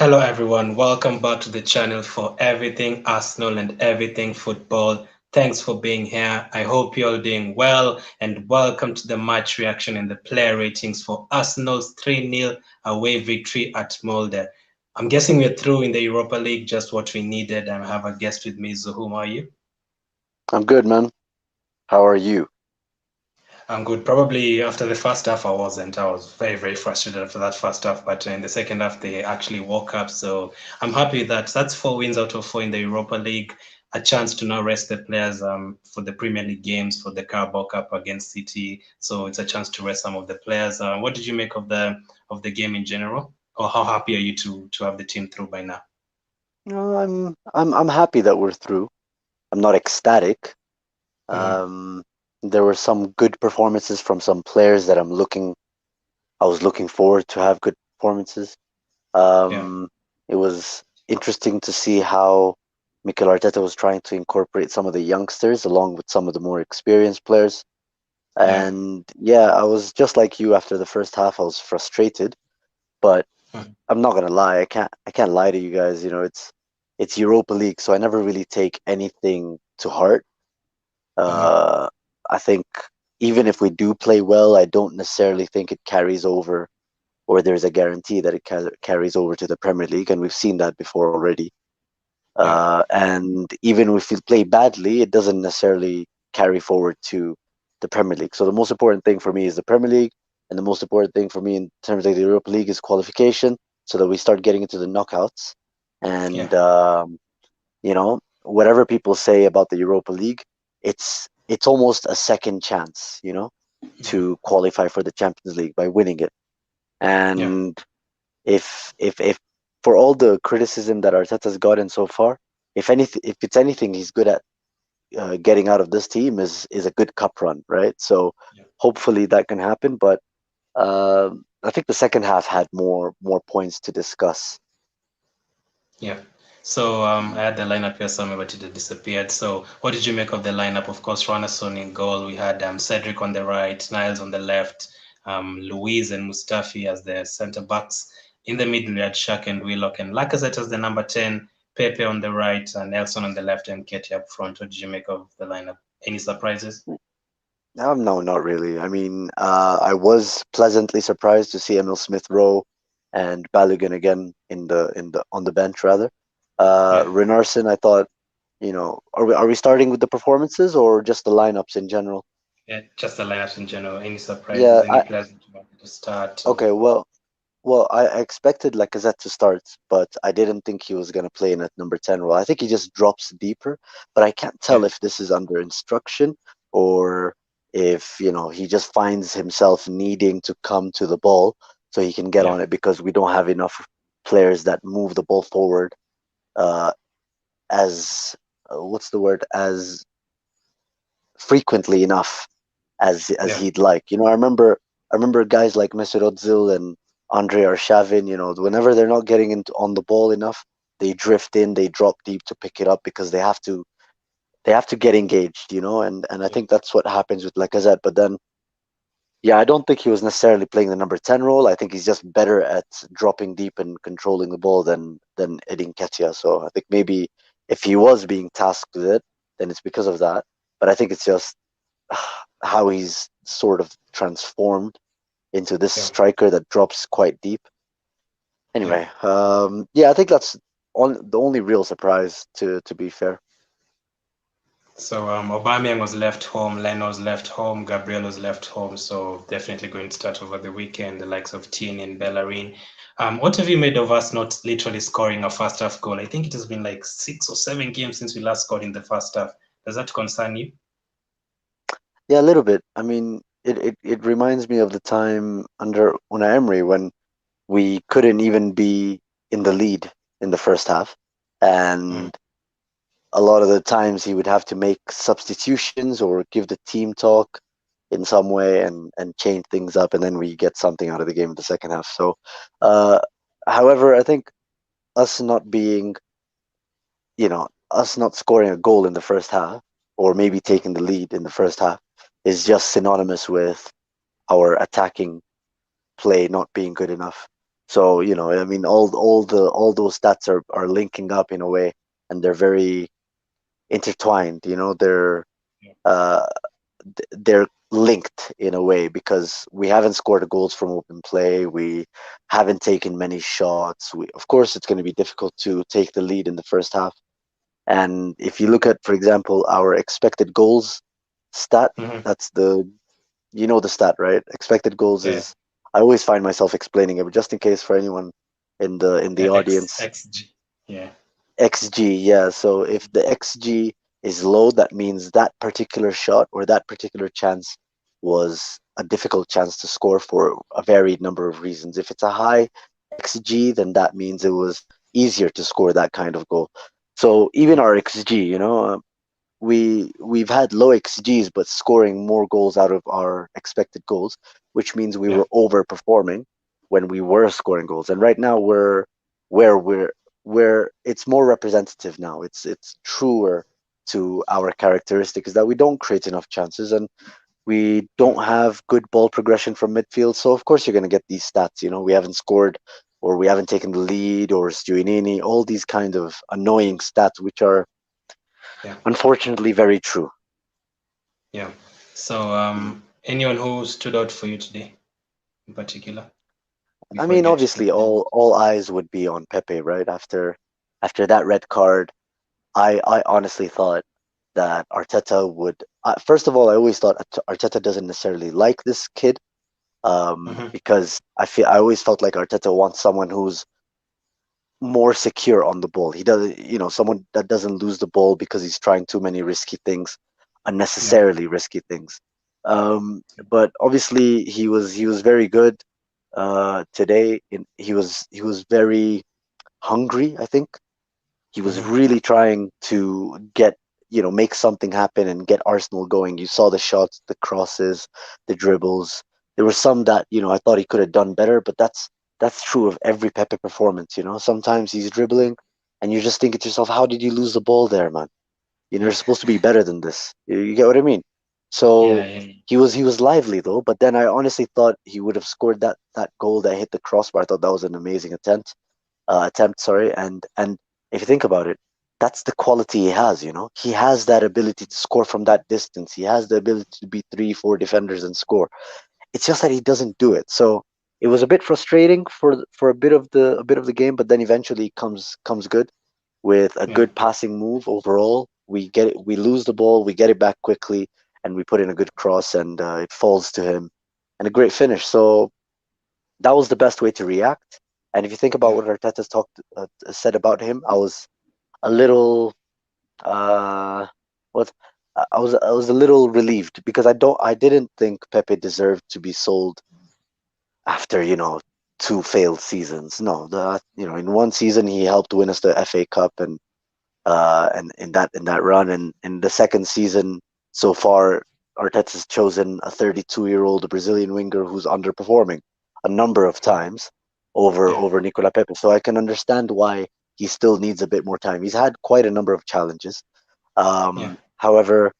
Hello everyone, welcome back to the channel for everything Arsenal and everything football. Thanks for being here. I hope you're all doing well and welcome to the match reaction and the player ratings for Arsenal's 3-0 away victory at Molde. I'm guessing we're through in the Europa League, just what we needed. I have a guest with me. So whom are you? I'm good, man. How are you? I'm good. Probably after the first half, I wasn't. I was very, very frustrated after that first half. But in the second half, they actually woke up. So I'm happy that that's 4 wins out of 4 in the Europa League. A chance to now rest the players for the Premier League games for the Carabao Cup against City. So it's a chance to rest some of the players. What did you make of the game in general? Or how happy are you to have the team through by now? I'm happy that we're through. I'm not ecstatic. Mm-hmm. Um, there were some good performances from some players that I was looking forward to have good performances. Yeah, It was interesting to see how Mikel Arteta was trying to incorporate some of the youngsters along with some of the more experienced players. yeah. And yeah, I was just like you after the first half. I was frustrated, but Mhm. I'm not gonna lie. I can't lie to you guys. It's Europa League, so I never really take anything to heart. Mhm. Uh, I think even if we do play well, I don't necessarily think it carries over, or there's a guarantee that it carries over to the Premier League, and we've seen that before already. Yeah, And even if we play badly, it doesn't necessarily carry forward to the Premier League. So the most important thing for me is the Premier League, and the most important thing for me in terms of the Europa League is qualification, so that we start getting into the knockouts. yeah, And whatever people say about the Europa League, it's almost a second chance, yeah, to qualify for the Champions League by winning it. yeah. And if for all the criticism that Arteta's gotten so far, if it's anything he's good at getting out of this team is a good cup run, right? So Yeah. hopefully that can happen. But I think the second half had more points to discuss. Yeah. So I had the lineup here somewhere, but it had disappeared. So what did you make of the lineup? Of course, Runarsson in goal. We had Cedric on the right, Niles on the left, Luiz and Mustafi as the centre backs. In the middle, we had Xhaka and Willock and Lacazette as the number 10, Pepe on the right, and Nelson on the left, and Nketiah up front. What did you make of the lineup? Any surprises? No, not really. I mean, I was pleasantly surprised to see Emil Smith Rowe and Balogun again in the on the bench rather. Yeah. Runarsson, I thought, are we starting with the performances or just the lineups in general? Yeah, just the lineups in general. Any surprises? Yeah, Any players that you wanted to start? Or okay, well, I expected Lacazette to start, but I didn't think he was gonna play in at number 10 role. I think he just drops deeper, but I can't tell yeah, if this is under instruction or if, he just finds himself needing to come to the ball so he can get yeah, on it because we don't have enough players that move the ball forward uh as what's the word, as frequently enough as yeah, he'd like. I remember guys like Mesut Ozil and Andre Arshavin. Whenever they're not getting into on the ball enough, they drift in, they drop deep to pick it up because they have to get engaged. And I yeah, think that's what happens with Lacazette. But then, yeah, I don't think he was necessarily playing the number 10 role. I think he's just better at dropping deep and controlling the ball than Eddie Nketiah. So I think maybe if he was being tasked with it, then it's because of that. But I think it's just how he's sort of transformed into this yeah, striker that drops quite deep. yeah. Anyway, yeah, I think that's the only real surprise, to be fair. So Aubameyang was left home, Leno was left home, Gabriel was left home. So definitely going to start over the weekend. The likes of Tierney and Bellerin. What have you made of us not literally scoring a first half goal? I think it has been like 6 or 7 games since we last scored in the first half. Does that concern you? Yeah, a little bit. I mean, it reminds me of the time under Unai Emery when we couldn't even be in the lead in the first half, Mm, and a lot of the times he would have to make substitutions or give the team talk in some way and change things up, and then we get something out of the game in the second half. So, uh, however, I think us not being, us not scoring a goal in the first half, or maybe taking the lead in the first half, is just synonymous with our attacking play not being good enough. So, I mean, all those stats are linking up in a way, and they're very intertwined. Yeah. Uh, they're linked in a way because we haven't scored goals from open play. We haven't taken many shots. Of course, it's going to be difficult to take the lead in the first half. And if you look at, for example, our expected goals stat, Mm-hmm. that's the stat, right? Expected goals Yeah. is, I always find myself explaining it, but just in case for anyone in the audience, XG. Yeah. XG, yeah. So if the XG is low, that means that particular shot or that particular chance was a difficult chance to score for a varied number of reasons. If it's a high XG, then that means it was easier to score that kind of goal. So even Yeah. our XG, we've had low XGs, but scoring more goals out of our expected goals, which means we Yeah. were overperforming when we were scoring goals. And right now where we're where it's more representative now. It's truer to our characteristics that we don't create enough chances and we Mm. don't have good ball progression from midfield. So of course you're going to get these stats. We haven't scored or we haven't taken the lead or Stuinini, all these kind of annoying stats, which are Yeah. unfortunately very true. Yeah. So, anyone who stood out for you today in particular I before we mean, get to obviously, the game? all eyes would be on Pepe, right? After that red card, I honestly thought that Arteta would. First of all, I always thought Arteta doesn't necessarily like this kid, Mm-hmm. because I always felt like Arteta wants someone who's more secure on the ball. He does, someone that doesn't lose the ball because he's trying too many risky things, Yeah. unnecessarily risky things. But obviously, he was very good today. He was very hungry. I think he was Mm-hmm. really trying to make something happen and get Arsenal going. You saw the shots, the crosses, the dribbles. There were some that I thought he could have done better, but that's true of every Pepe performance. Sometimes he's dribbling, and you're just thinking to yourself, "How did you lose the ball there, man? You're Yeah. supposed to be better than this." You get what I mean? Yeah. So Yeah. he was lively though, but then I honestly thought he would have scored that goal that hit the crossbar. I thought that was an amazing attempt, sorry. And if you think about it, that's the quality he has. He has that ability to score from that distance. He has the ability to beat 3, 4 defenders and score. It's just that he doesn't do it. So it was a bit frustrating for a bit of the game, but then eventually it comes good with a Yeah. good passing move overall. We lose the ball, we get it back quickly, and we put in a good cross, and it falls to him, and a great finish. So that was the best way to react. And if you think about Yeah. what Arteta's said about him, I was a little uh what I was a little relieved because I didn't think Pepe deserved to be sold after two failed seasons. No, in one season he helped win us the FA Cup, and in that run, and in the second season so far, Arteta's chosen a 32-year-old Brazilian winger who's underperforming a number of times over Yeah. over Nicola Pepe. So I can understand why he still needs a bit more time. He's had quite a number of challenges. Yeah. However,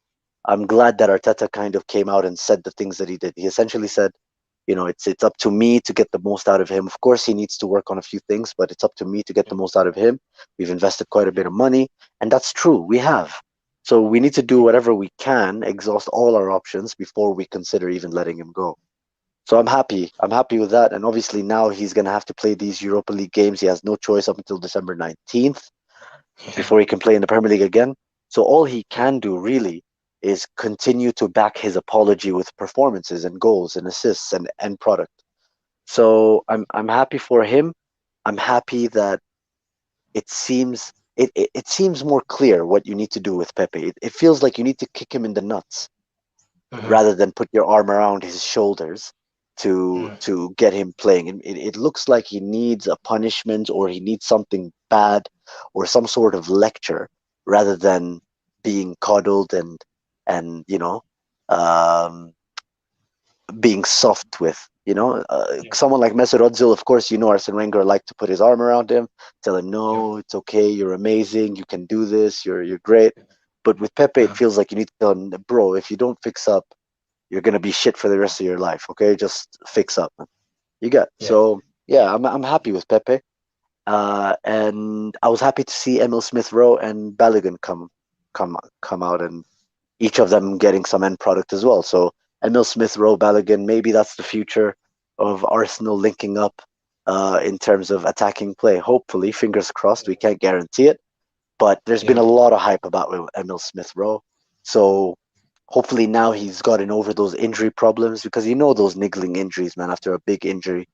I'm glad that Arteta kind of came out and said the things that he did. He essentially said, it's up to me to get the most out of him. Of course, he needs to work on a few things, but it's up to me to get the most out of him. We've invested quite a bit of money, and that's true. We have. So we need to do whatever we can, exhaust all our options before we consider even letting him go. So I'm happy. I'm happy with that. And obviously now he's going to have to play these Europa League games. He has no choice up until December 19th Yeah. before he can play in the Premier League again. So all he can do really is continue to back his apology with performances and goals and assists and end product. So I'm happy for him. I'm happy that it seems more clear what you need to do with Pepe. It feels like you need to kick him in the nuts Mm-hmm. rather than put your arm around his shoulders to Mm. to get him playing. And it looks like he needs a punishment or he needs something bad or some sort of lecture rather than being coddled and um, being soft with. Yeah. Someone like Mesut Ozil, of course, Arsene Wenger liked to put his arm around him, tell him, Yeah. no, it's okay, you're amazing, you can do this, you're great. But with Pepe, it Uh, feels like you need to tell him, bro, if you don't fix up, you're gonna be shit for the rest of your life. Okay, just fix up. You get yeah. so. yeah, I'm happy with Pepe. And I was happy to see Emil Smith Rowe and Balogun come out, and each of them getting some end product as well. So Emil Smith Rowe, Balogun, maybe that's the future of Arsenal linking up in terms of attacking play. Hopefully, fingers crossed. We can't guarantee it, but there's been Yeah. a lot of hype about Emil Smith Rowe. So hopefully now he's gotten over those injury problems, because you know those niggling injuries, man. After a big injury,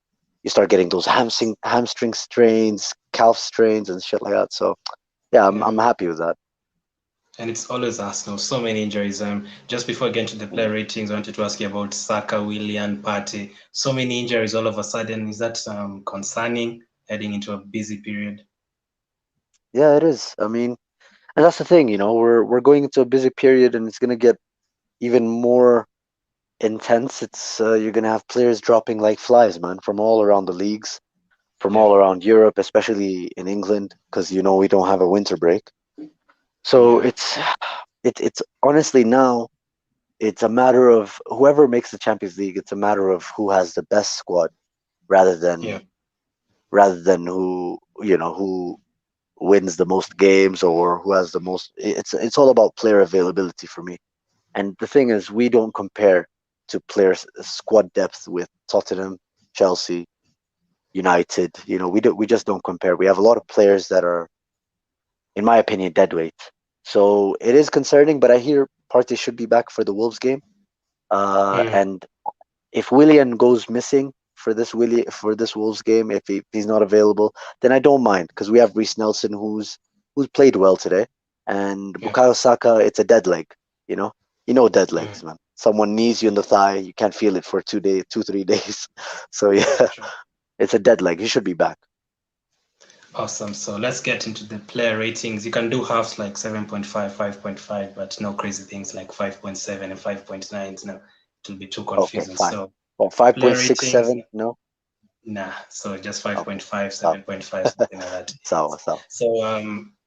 you start getting those hamstring strains, calf strains, and shit like that. So yeah, Yeah. I'm happy with that. And it's always Arsenal. So many injuries. Just before getting to the player ratings, I wanted to ask you about Saka, Willian, Partey. So many injuries all of a sudden. Is that concerning heading into a busy period? Yeah, it is. I mean, and that's the thing, we're going into a busy period, and it's gonna get even more intense. It's You're gonna have players dropping like flies, man, from all around the leagues, from Yeah. all around Europe, especially in England, because we don't have a winter break. So Yeah. it's honestly now it's a matter of whoever makes the Champions League. It's a matter of who has the best squad, rather Yeah. than who wins the most games, or who has the most. It's all about player availability for me. And the thing is, we don't compare to players squad depth with Tottenham, Chelsea, United. We just don't compare. We have a lot of players that are, in my opinion, dead weight. So it is concerning, but I hear Partey should be back for the Wolves game. Mm. And if Willian goes missing for this Wolves game, if he's not available, then I don't mind, because we have Reece Nelson, who's played well today, and Yeah. Bukayo Saka. It's a dead leg, you know. Dead Mm. legs, man. Someone knees you in the thigh, you can't feel it for 3 days. So yeah, True. it's a dead leg. He should be back. Awesome. So let's get into the player ratings. You can do halves like 7.5, 5.5, but no crazy things like 5.7 and 5.9. No, it will be too Okay, confusing. fine. So Well, player ratings, 5.67? No. nah. So just Okay. 5.5, Sawa. 7.5, something like that. Sawa, sawa. So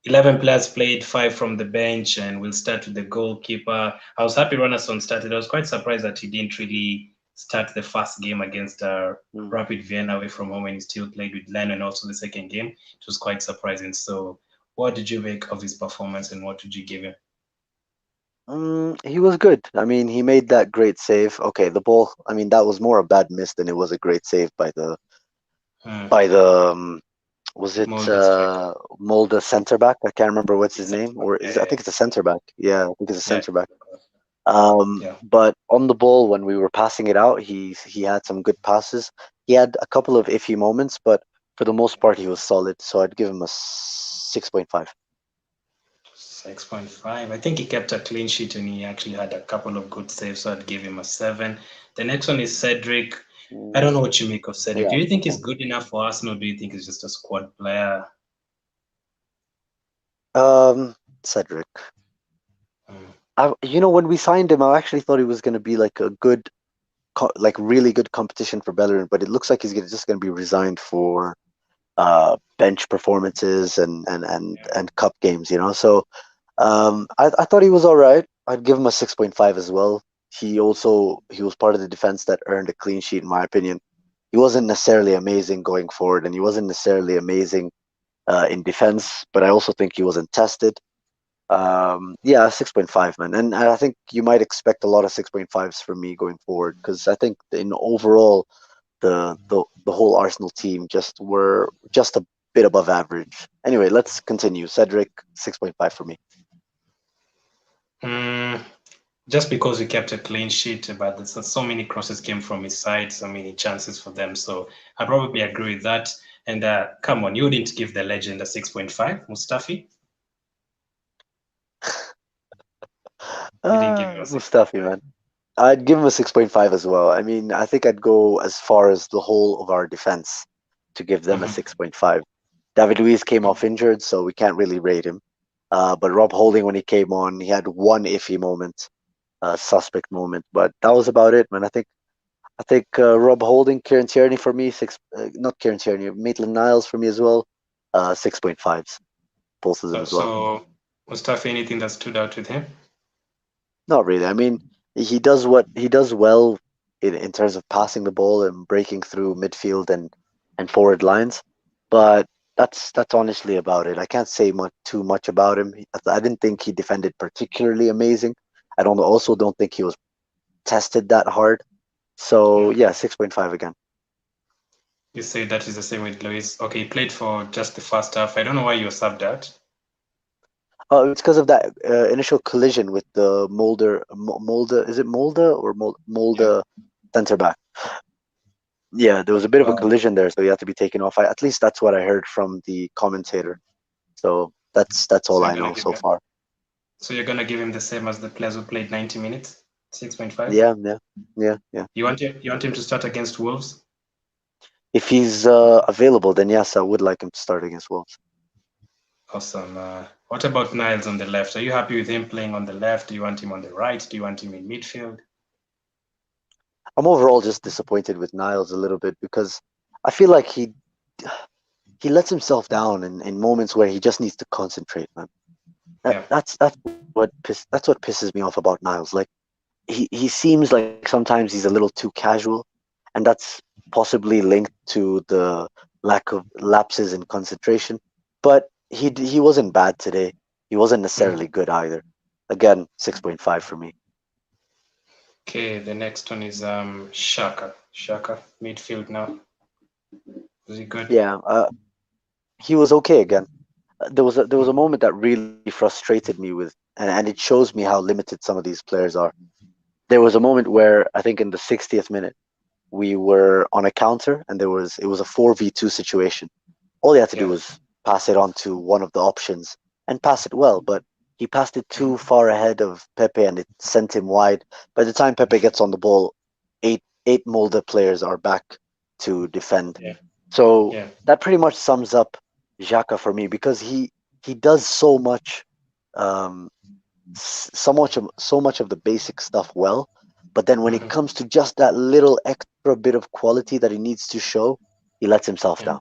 11 players played, 5 from the bench, and we'll start with the goalkeeper. I was happy Runarsson started. I was quite surprised that he didn't really start the first game against Mm. Rapid Vienna away from home, and he still played with Len, and also the second game. It was quite surprising. So what did you make of his performance, and what did you give him? He was good. I mean, he made that great save. Okay, the ball. I mean, that was more a bad miss than it was a great save Hmm. by the was it Molde striker. Molde center back? I can't remember what's his It's a, name, or yeah, is I think it's a center back. Yeah, I think it's a yeah, center back. yeah. But on the ball, when we were passing it out, he had some good passes. He had a couple of iffy moments, but for the most part, he was solid. So I'd give him a 6.5. 6.5. I think he kept a clean sheet and he actually had a couple of good saves, so I'd give him a 7. The next one is Cedric. I don't know what you make of Cedric. Yeah. Do you think he's good enough for Arsenal? Do you think he's just a squad player? Cedric. Mm. When we signed him, I actually thought he was going to be like a good, like really good competition for Bellerin, but it looks like just going to be resigned for bench performances and cup games. So I thought he was all right. I'd give him a 6.5 as well. He was part of the defense that earned a clean sheet, in my opinion. He wasn't necessarily amazing going forward, and he wasn't necessarily amazing in defense, but I also think he wasn't tested. Yeah, 6.5, man. And I think you might expect a lot of 6.5s from me going forward, because I think in overall the whole Arsenal team just were just a bit above average. Anyway, let's continue. Cedric, 6.5 for me. Mm, just because we kept a clean sheet, but there's so many crosses came from his side, so many chances for them. So I probably agree with that. And come on, you didn't give the legend a 6.5, Mustafi. You didn't give him a Mustafi, 6.5. man. I'd give him a 6.5 as well. I mean, I think I'd go as far as the whole of our defense to give them a Mhm. 6.5. David Luiz came off injured, so we can't really rate him. But Rob Holding, when he came on, he had one iffy moment, suspect moment, but that was about it, man. I think Rob Holding, Kieran Tierney for me, not Kieran Tierney, Maitland Niles for me as well, 6.5s, both of them So, as well. so Mustafi, anything that stood out with him? Not really. I mean, he does what he does well in terms of passing the ball and breaking through midfield, and and forward lines. But that's honestly about it. I can't say too much about him. I didn't think he defended particularly amazing. Also don't think he was tested that hard. So Yeah. yeah, 6.5 again. You say that is the same with Luiz. Okay, he played for just the first half. I don't know why you subbed out. It's because of that initial collision with the Molde. Is it Molde or Yeah. Molde center back? Yeah, there was a bit of a Well, collision there, so he had to be taken off. At least that's what I heard from the commentator. So that's so all you're I gonna know give so him far. so you're gonna give him the same as the players who played 90 minutes, 6.5. Yeah, yeah, yeah, yeah. You want him to start against Wolves? If he's available, then yes, I would like him to start against Wolves. Awesome. What about Niles on the left? Are you happy with him playing on the left? Do you want him on the right? Do you want him in midfield? I'm overall just disappointed with Niles a little bit because I feel like he lets himself down in moments where he just needs to concentrate, man. Yeah. That's what pisses me off about Niles. Like he seems like sometimes he's a little too casual, and that's possibly linked to the lack of lapses in concentration. But he wasn't bad today. He wasn't necessarily Mhm. good either. Again, 6.5 for me. Okay, the next one is Xhaka. Xhaka, midfield now. Is he good? Yeah, he was okay again. There was a moment that really frustrated me with, and it shows me how limited some of these players are. There was a moment where I think in the 60th minute we were on a counter and it was a 4v2 situation. All he had to do Yeah. was pass it on to one of the options and pass it well, but he passed it too Mhm. far ahead of Pepe and it sent him wide. By the time Pepe gets on the ball, eight Molde players are back to defend. Yeah. So Yeah. that pretty much sums up Xhaka for me because he does so much um, so much of the basic stuff well, but then when it Mhm. comes to just that little extra bit of quality that he needs to show, he lets himself Yeah. down.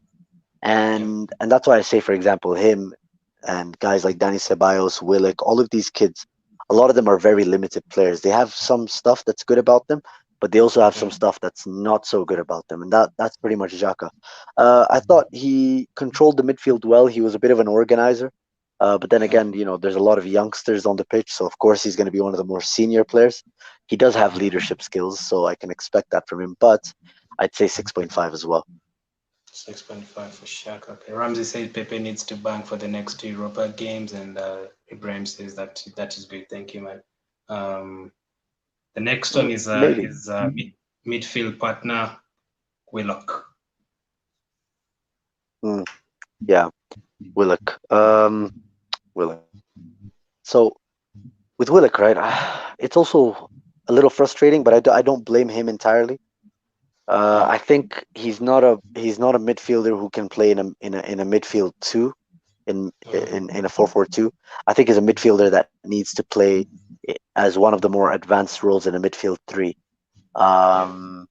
Yeah. And that's why I say, for example, him and guys like Danny Ceballos, Willock, all of these kids, a lot of them are very limited players. They have some stuff that's good about them, but they also have Yeah. some stuff that's not so good about them, and that's pretty much Xhaka. I thought he controlled the midfield well. He was a bit of an organizer, but then Yeah. again, there's a lot of youngsters on the pitch, so of course he's going to be one of the more senior players. He does have Yeah. leadership skills, so I can expect that from him. But I'd say 6.5 as well. 6.5 for Shaq. Okay. Ramsey said Pepe needs to bank for the next two Europa games, and Ibrahim says that is good. Thank you, man. Um, the next one is Maybe. midfield partner Willock. Mm, yeah, Willock. Willock. So with Willock, right? It's also a little frustrating, but I don't blame him entirely. Yeah. I think he's not a midfielder who can play in a midfield two in a 4-4-2. I think he's a midfielder that needs to play as one of the more advanced roles in a midfield three. Yeah. Um,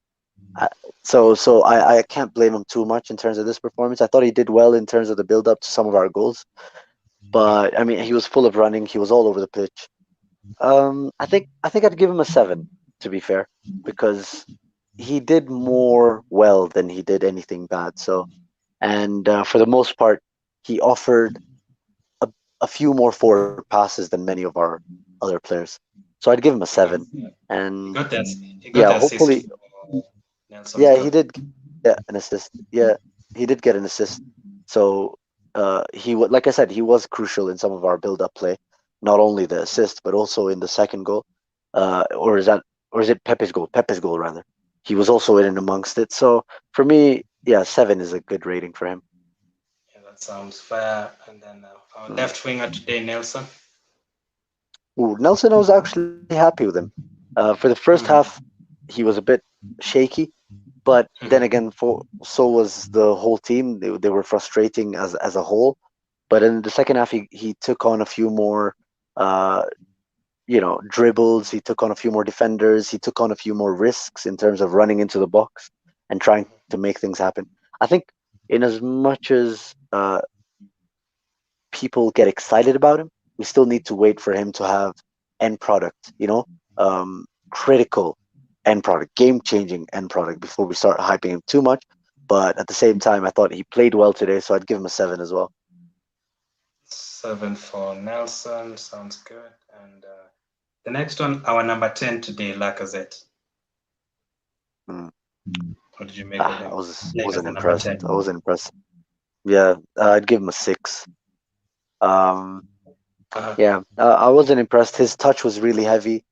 I- so I can't blame him too much in terms of this performance. I thought he did well in terms of the build up to some of our goals, Yeah. but I mean he was full of running. He was all over the pitch. I think I'd give him a 7, to be fair, because he did more well than he did anything bad. So, and for the most part, he offered a, a few more forward passes than many of our other players. So I'd give him a He got 7. he And got that he got yeah, the assist hopefully, for Nelson's yeah, goal. he did get an assist. Yeah, he did get an assist. So like I said, he was crucial in some of our build-up play, not only the assist but also in the second goal. Or is it Pepe's goal? Pepe's goal rather. He was also in and amongst it. So for me, yeah, 7 is a good rating for him. Yeah, that sounds fair. And then our Mm. left winger today, Nelson. Ooh, Nelson, I was actually happy with him. For the first half, Mhm. he was a bit shaky, but then Mhm. again, so was the whole team. They were frustrating as a whole. But in the second half, he took on a few more, uh, dribbles. He took on a few more defenders. He took on a few more risks in terms of running into the box and trying to make things happen. I think in as much as people get excited about him, we still need to wait for him to have end product, critical end product, game changing end product before we start hyping him too much. but at the same time, I thought he played well today, so I'd give him a 7 as well. 7 for Nelson. Sounds good. And the next one, our number 10 today, Lacazette. Mm. What did you make of him? I Like as wasn't the number impressed. 10. I wasn't impressed. Yeah, I'd give him a 6. Um, Uh-huh. yeah, I wasn't impressed. His touch was really heavy.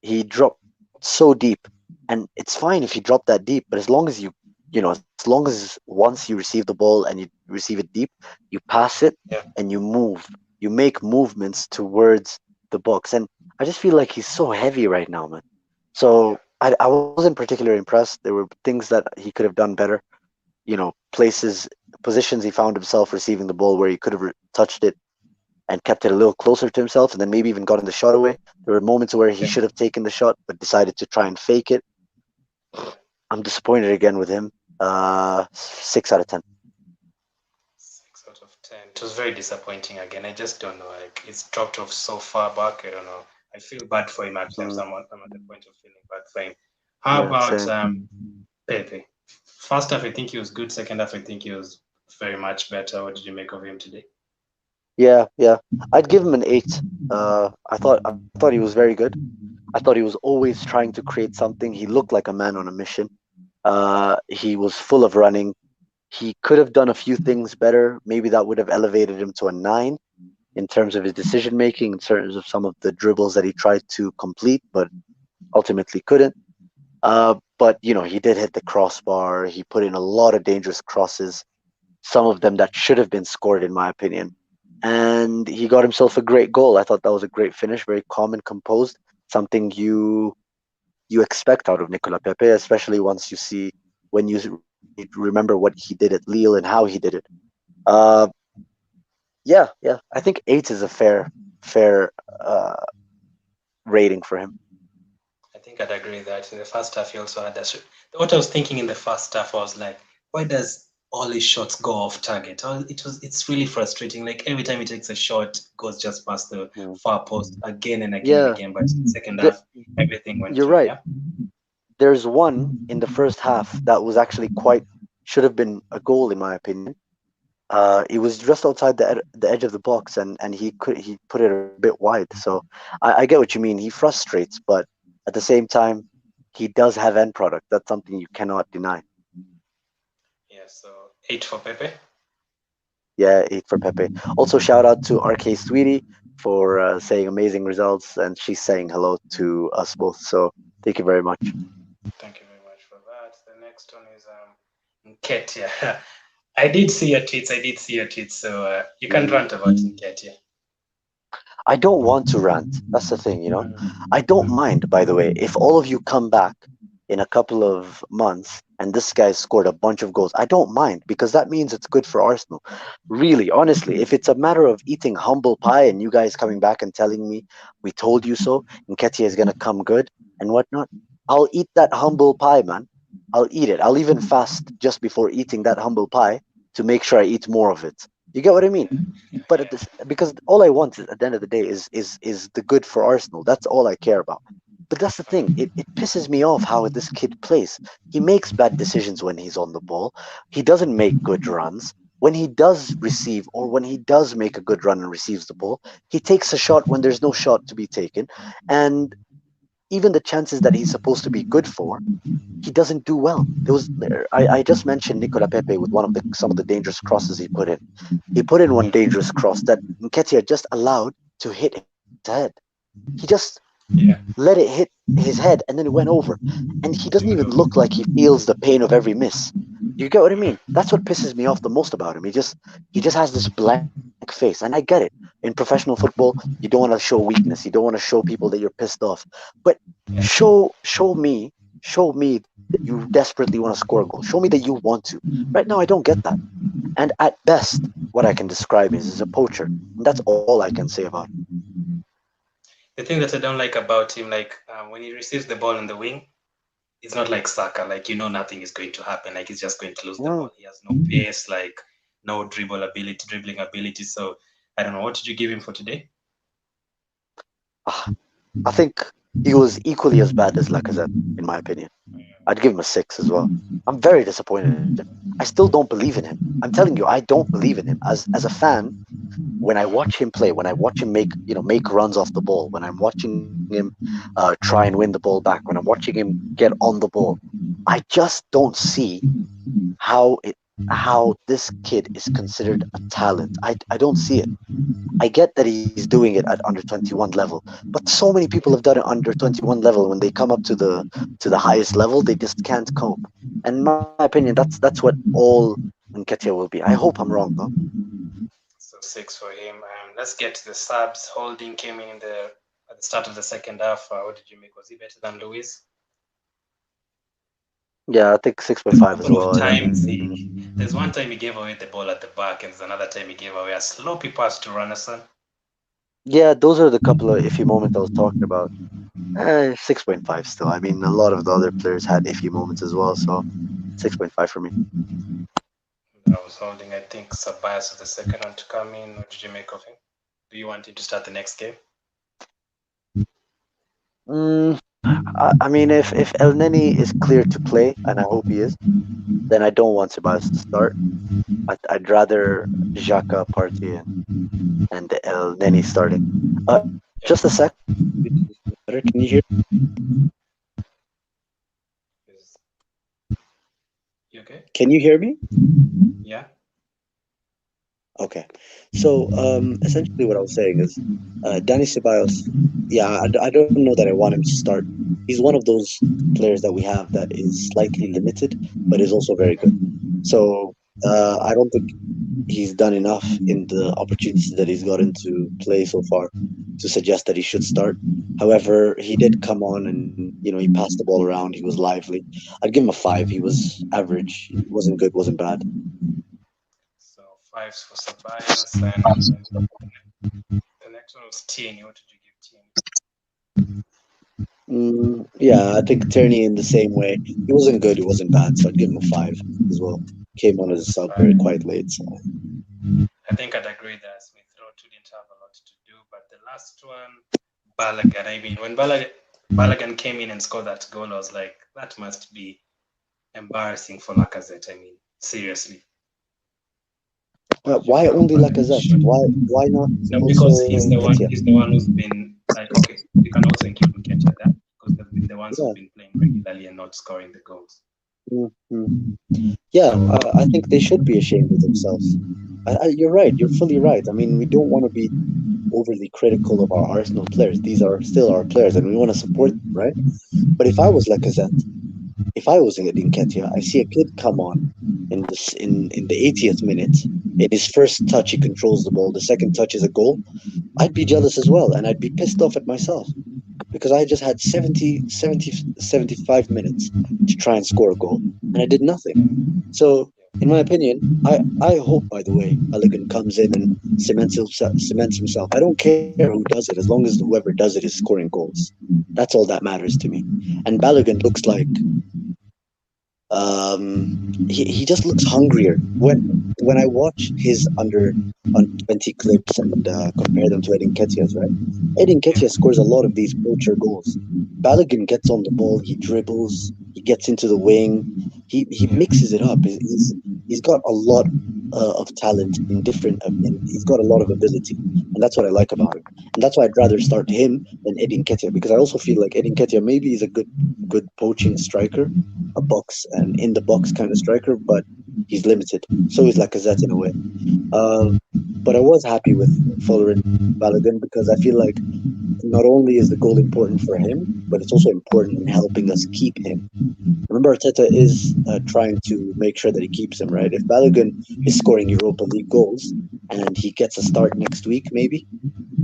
He dropped so deep, and it's fine if you drop that deep, but as long as as long as once you receive the ball and you receive it deep, you pass it Yeah. and you make movements towards the box. And I just feel like he's so heavy right now, man. Yeah. So I wasn't particularly impressed. There were things that he could have done better. Positions he found himself receiving the ball where he could have touched it and kept it a little closer to himself, and then maybe even gotten the shot away. There were moments where he Yeah. should have taken the shot, but decided to try and fake it. Yeah. I'm disappointed again with him. 6 out of 10. 6 out of 10. It was very disappointing again. I just don't know. Like it's dropped off so far back. I don't know. I feel bad for him actually. Mm, I'm at the point of feeling bad for him. How yeah, about same. Pepe? First half, I think he was good. Second half, I think he was very much better. What did you make of him today? Yeah. I'd give him an 8. I thought he was very good. I thought he was always trying to create something. He looked like a man on a mission. He was full of running. He could have done a few things better. Maybe that would have elevated him to a 9 in terms of his decision making, in terms of some of the dribbles that he tried to complete, but ultimately couldn't. But he did hit the crossbar. He put in a lot of dangerous crosses, some of them that should have been scored, in my opinion. And he got himself a great goal. I thought that was a great finish, very calm and composed. Something you expect out of Nicolas Pepe, especially once when you remember what he did at Lille and how he did it. Uh, yeah. I think 8 is a fair uh, rating for him. I think I'd agree that in the first half he also had that. What I was thinking in the first half, I was like, why does all his shots go off target? It's really frustrating. Like every time he takes a shot, it goes just past the Mm. far post again and again and Yeah, again. But in the second th- half, everything went you're through. right. Yeah. There's one in the first half that was actually should have been a goal, in my opinion. It was just outside the edge of the box, and he put it a bit wide. So I get what you mean. He frustrates, but at the same time, he does have end product. That's something you cannot deny. Yeah. So 8 for Pepe. Yeah, 8 for Pepe. Also, shout out to RK Sweetie for saying amazing results, and she's saying hello to us both. So thank you very much. Thank you very much for that. The next one is Nketiah. I did see your tweets. So you can Mm. rant about Nketiah. I don't want to rant. That's the thing. I don't mind, by the way, if all of you come back in a couple of months and this guy scored a bunch of goals. I don't mind because that means it's good for Arsenal. Really, honestly, if it's a matter of eating humble pie and you guys coming back and telling me we told you so, Nketiah is gonna come good and whatnot, I'll eat that humble pie, man. I'll eat it. I'll even fast just before eating that humble pie to make sure I eat more of it. You get what I mean? But because all I want at the end of the day is the good for Arsenal. That's all I care about. But that's the thing. It pisses me off how this kid plays. He makes bad decisions when he's on the ball. He doesn't make good runs. When he does receive, or when he does make a good run and receives the ball, he takes a shot when there's no shot to be taken. And even the chances that he's supposed to be good for, he doesn't do well. I just mentioned Nicola Pepe with some of the dangerous crosses he put in. He put in one dangerous cross that Nketiah just allowed to hit his head. He just Yeah. let it hit his head and then it went over. And he doesn't even look like he feels the pain of every miss. You get what I mean? That's what pisses me off the most about him. He just has this blank face. And I get it. In professional football, you don't want to show weakness. You don't want to show people that you're pissed off. But Yeah. show me that you desperately want to score a goal. Show me that you want to. Right now I don't get that. And at best, what I can describe is a poacher. And that's all I can say about it. The thing that I don't like about him, like when he receives the ball in the wing, it's not like Saka. Like nothing is going to happen. Like he's just going to lose the Mm. ball. He has no pace, like no dribbling ability. So I don't know. What did you give him for today? Ah, I think He was equally as bad as Lacazette, in my opinion. I'd give him a 6 as well. I'm very disappointed in him. I still don't believe in him. I'm telling you, I don't believe in him. As a fan, when I watch him play, when I watch him make runs off the ball, when I'm watching him try and win the ball back, when I'm watching him get on the ball, I just don't see how it how this kid is considered a talent. I don't see it. I get that he's doing it at under 21 level, but so many people have done it under 21 level. When they come up to the highest level, they just can't cope. And in my opinion, that's what all Nketiah will be. I hope I'm wrong though. So 6 for him. Let's get to the subs. Holding came in at the start of the second half. What did you make? Was he better than Luiz? Yeah, I think 6.5 as Couple well. of I times mean, there's one time he gave away the ball at the back, and there's another time he gave away a sloppy pass to Runarsson. yeah, those are the couple of iffy moments I was talking about. 6.5 still. I mean, a lot of the other players had iffy moments as well, so 6.5 for me. I was holding, I think, Ceballos was the second one to come in. What did you make of him? Do you want him to start the next game? I mean, if El Neni is clear to play, and I hope he is, then I don't want Ceballos to start. I'd rather Xhaka, Partey, and El Neni starting. Just a Yeah. sec. Better. Can you hear? You okay? Can you hear me? Yeah. Okay. So essentially, what I was saying is, Danny Ceballos. Yeah, I don't know that I want him to start. He's one of those players that we have that is slightly limited, but is also very good. So I don't think he's done enough in the opportunities that he's gotten to play so far to suggest that he should start. However, he did come on and he passed the ball around. He was lively. I'd give him a 5. He was average. He wasn't good, wasn't bad. So 5s for Ceballos, and the next one was Tierney. What did you give Tierney? Yeah, I think Tierney in the same way. He wasn't good. He wasn't bad. So I'd give him a 5 as well. Came on as a sub very 5. quite late. So I think I'd agree that Smith Rowe didn't have a lot to do, but the last one, Balogun. I mean, when Balogun came in and scored that goal, I was like, that must be embarrassing for Lacazette. I mean, seriously. What did you why think of only Balogun's Lacazette? shot? Why not No, because also Nketiah? he's the one who's been like, okay, you can also include Nketiah there because they've been the ones Yeah. who've been playing regularly and not scoring the goals. Mhm. Yeah, So I think they should be ashamed of themselves. You're right. You're fully right. I mean, we don't want to be overly critical of our Arsenal players. These are still our players, and we want to support them, right? But if I was Lacazette, if I was Nketiah, I see a kid come on in the 80th minute. In his first touch, he controls the ball. The second touch is a goal. I'd be jealous as well, and I'd be pissed off at myself because I just had 75 minutes to try and score a goal, and I did nothing. So, in my opinion, I hope, by the way, Balogun comes in and cements himself. I don't care who does it, as long as whoever does it is scoring goals. That's all that matters to me. And Balogun looks like he just looks hungrier when I watch his under 20 clips and compare them to Edin Nketiah's, right? Edin yeah, Nketiah scores a lot of these poacher goals. Balogun gets on the ball, he dribbles, he gets into the wing, he yeah. mixes it up. He's got a lot of talent in different. He's got a lot of ability, and that's what I like about him. And that's why I'd rather start him than Edin Nketiah because I also feel like Edin Nketiah maybe is a good poaching striker, a box and in the box kind of striker, but he's limited. So is Lacazette in a way. But I was happy with Bellerin Balogun because I feel like not only is the goal important for him, but it's also important in helping us keep him. Remember, Arteta is trying to make sure that he keeps him, right? If Balogun is scoring Europa League goals and he gets a start next week, maybe,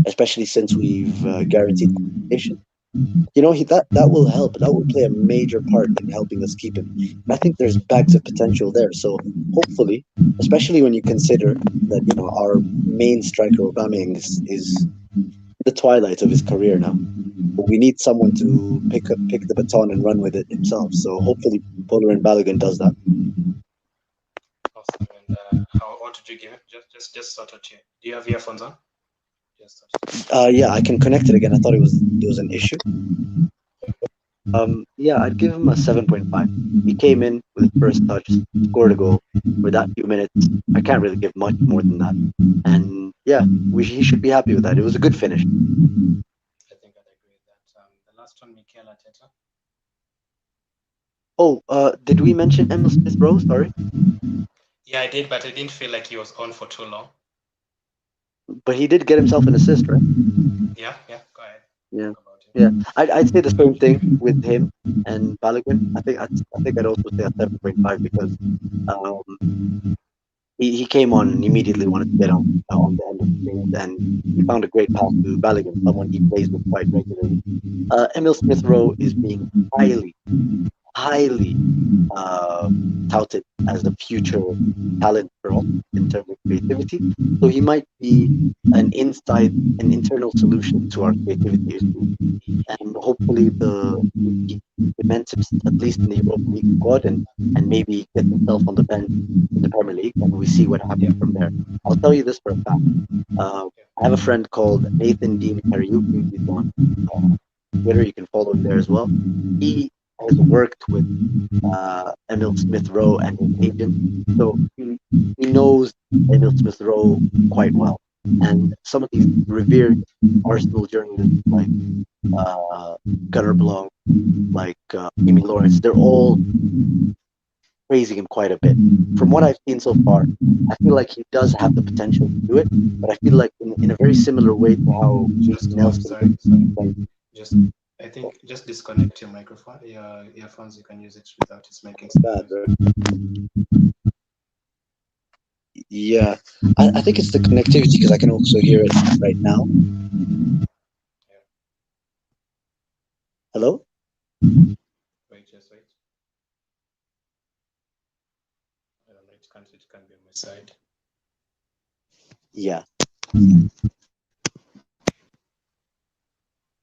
especially since we've guaranteed qualification, that will help. That will play a major part in helping us keep him. And I think there's bags of potential there. So hopefully, especially when you consider that our main striker Aubameyang is the twilight of his career now. But we need someone to pick the baton and run with it himself. So hopefully, Bellerin Balogun does that. Awesome. And what did you give it? Just sort of. Do you have earphones on? Just sort of. Yeah, I can connect it again. I thought there was an issue. Yeah, I'd give him a 7.5. He came in with his first touch, scored a goal for that few minutes. I can't really give much more than that. And yeah, he should be happy with that. It was a good finish. I think I'd agree with that. The last one, MIKEL ARTETA. Oh, did we mention Emil Smith Rowe? Sorry. Yeah, I did, but I didn't feel like he was on for too long. But he did get himself an assist, right? Yeah, go ahead. Yeah, Talk about it. yeah. I'd say the same thing with him and Balogun. I think I'd also say a 7.5 because um, he came on and immediately wanted to get on the end of things, and he found a great pass to Balogun, someone he plays with quite regularly. Emil Smith Rowe is being highly uh, touted as a future talent for us in terms of creativity. So he might be an internal solution to our creativity issue, and hopefully he cements at least in the Europa League squad, and maybe gets himself on the bench in the Premier League, and we see what Yeah, happens from there. I'll tell you this for a fact. I have a friend called Nathan Dean Kariuki. He's on Twitter. You can follow him there as well. He has worked with Emil Smith Rowe and his agent, so he knows Emil Smith Rowe quite well. And some of these revered Arsenal journalists like Gunnar Blom, like Amy Lawrence, they're all praising him quite a bit. From what I've seen so far, I feel like he does have the potential to do it, but I feel like in a very similar way to how Reece just Nelson did. sorry. Just I think just disconnect your microphone, your earphones. You can use it without it making some Bad, noise. right? Yeah, I think it's the connectivity because I can also hear it right now. Yeah. Hello? Wait, just wait. I don't know. It can be on my side. Yeah.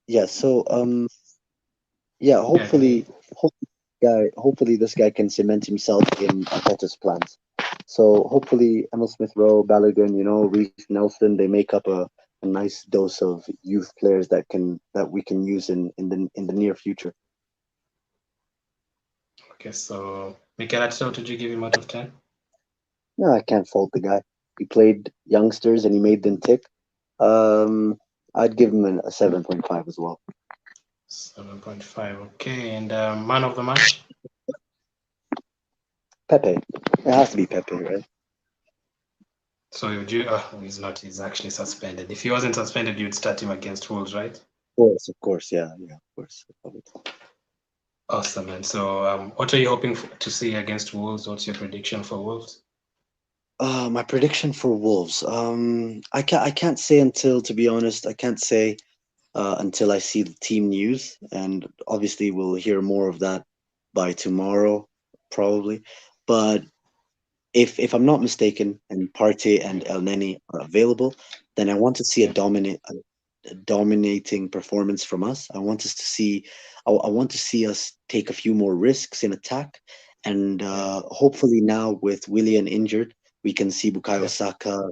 Yeah, so yeah, Yeah, I can hear you. hopefully this guy can cement himself in Arteta's plans. So hopefully Emil Smith Rowe, Balogun, Reece Nelson, they make up a nice dose of youth players that we can use in the near future. Okay, so MIKEL ARTETA, did you give him out of 10? No, I can't fault the guy. He played youngsters and he made them tick. Um, I'd give him a 7.5 as well. 7.5. Okay, and man of the match? Pepe. It has to be Pepe, right? So would you? He's not. He's actually suspended. If he wasn't suspended, you'd start him against Wolves, right? Of course, yeah, of course. Awesome, man. So, what are you hoping to see against Wolves? What's your prediction for Wolves? My prediction for Wolves. I can't say to be honest, I can't say until I see the team news, and obviously we'll hear more of that by tomorrow, probably. But if I'm not mistaken, and Partey and El Neni are available, then I want to see Yeah. a dominating performance from us. I want to see us take a few more risks in attack, and Yeah. hopefully now with Willian injured, we can see Bukayo Yeah. Saka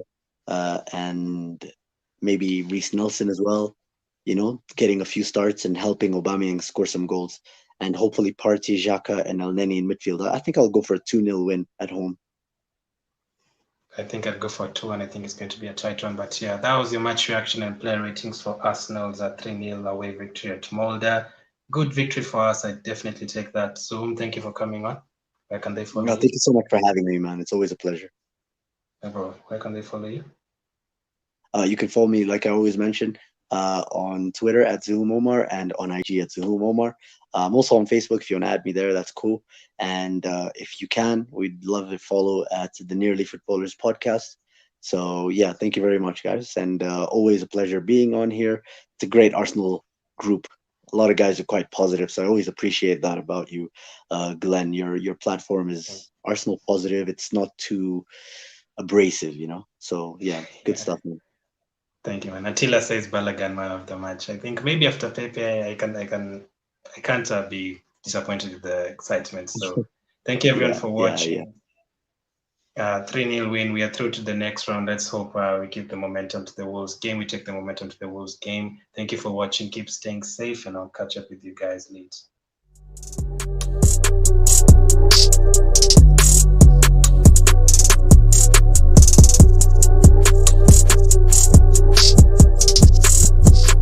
and maybe Reece Nelson as well. Getting a few starts and helping Aubameyang score some goals, and hopefully Partey, Xhaka, and El Neni in midfield. I think I'll go for a 2-0 win at home. I think I'd go for 2, and I think it's going to be a tight one. But yeah, that was your match reaction and player ratings for Arsenal's 3-0 away victory at Molde. Good victory for us. I definitely take that. So, thank you for coming on. Where can they follow No, you? thank you so much for having me, man. It's always a pleasure. Yeah, bro, where can they follow you? You can follow me, like I always mention, on Twitter at Zulum Omar and on IG at Zulum Omar. I'm also on Facebook. If you want to add me there, that's cool. And if you can, we'd love to follow at the Nearly Footballers podcast. So yeah, thank you very much, guys, and always a pleasure being on here. It's a great Arsenal group. A lot of guys are quite positive, so I always appreciate that about you, Glenn. Your platform is Arsenal positive. It's not too abrasive. So yeah, good Yeah. stuff, man. Thank you, man. Attila says Balogun man of the match. I think maybe after Pepe, I can't be disappointed with the excitement. So, thank you everyone Yeah, for yeah, yeah. watching. 3-0 win. We are through to the next round. Let's hope we keep the momentum to the Wolves game. We take the momentum to the Wolves game. Thank you for watching. Keep staying safe, and I'll catch up with you guys later.